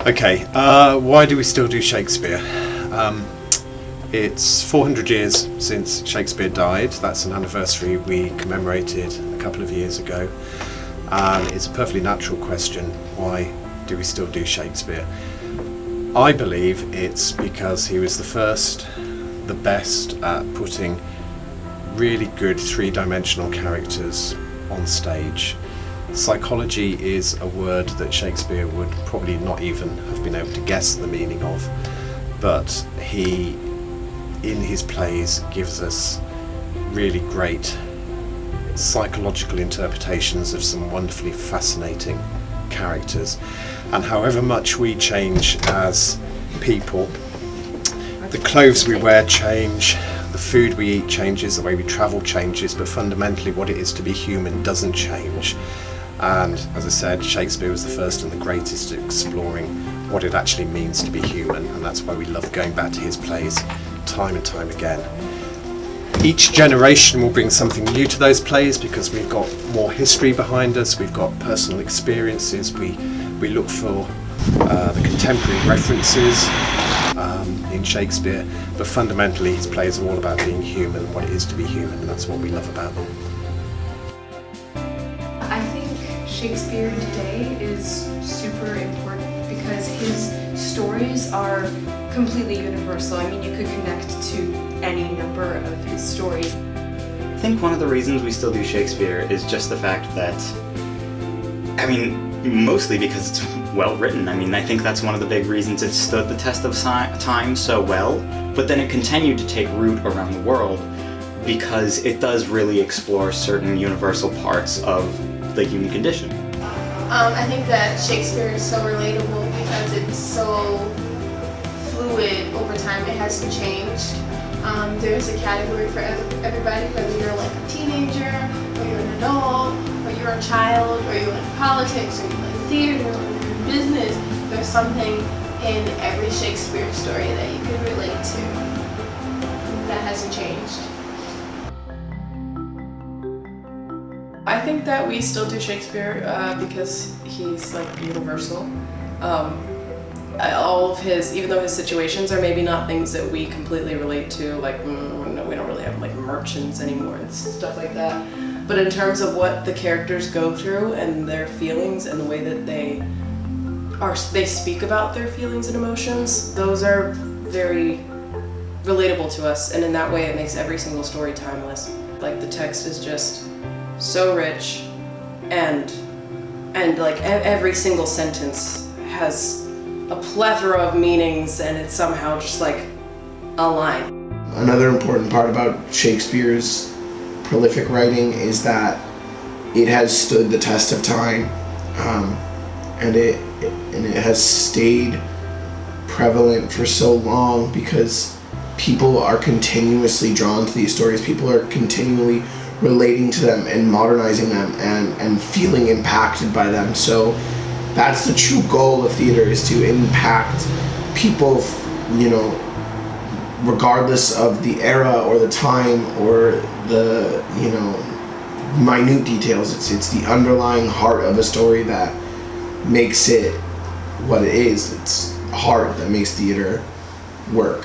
Okay, why do we still do Shakespeare? It's 400 years since Shakespeare died. That's an anniversary we commemorated a couple of years ago. It's a perfectly natural question, why do we still do Shakespeare? I believe it's because he was the first, the best at putting really good three-dimensional characters on stage. Psychology is a word that Shakespeare would probably not even have been able to guess the meaning of, but he, in his plays, gives us really great psychological interpretations of some wonderfully fascinating characters. And however much we change as people, the clothes we wear change, the food we eat changes, the way we travel changes, but fundamentally what it is to be human doesn't change. And as I said, Shakespeare was the first and the greatest at exploring what it actually means to be human, and that's why we love going back to his plays time and time again. Each generation will bring something new to those plays because we've got more history behind us, we've got personal experiences, we look for the contemporary references in Shakespeare, but fundamentally his plays are all about being human, what it is to be human, and that's what we love about them. I think Shakespeare today is super important because his stories are completely universal. I mean, you could connect to any number of his stories. I think one of the reasons we still do Shakespeare is just the fact that, mostly because it's well written. I think that's one of the big reasons it stood the test of time so well, but then it continued to take root around the world because it does really explore certain universal parts of the human condition. I think that Shakespeare is so relatable because it's so fluid over time. It hasn't changed. There's a category for everybody, whether you're like a teenager, or you're an adult, or you're a child, or you like politics, or you like theater, or you're in business. There's something in every Shakespeare story that you can relate to that hasn't changed. I think that we still do Shakespeare because he's like universal. All of his, even though his situations are maybe not things that we completely relate to, like we don't really have like merchants anymore and stuff like that. But in terms of what the characters go through and their feelings and the way that they speak about their feelings and emotions, those are very relatable to us, and in that way it makes every single story timeless. Like the text is just so rich, and like every single sentence has a plethora of meanings, and it's somehow just like a line. Another important part about Shakespeare's prolific writing is that it has stood the test of time, and it has stayed prevalent for so long because people are continuously drawn to these stories. People are continually relating to them and modernizing them and feeling impacted by them. So that's the true goal of theater, is to impact people, regardless of the era or the time or the, minute details. It's the underlying heart of a story that makes it what it is. It's heart that makes theater work.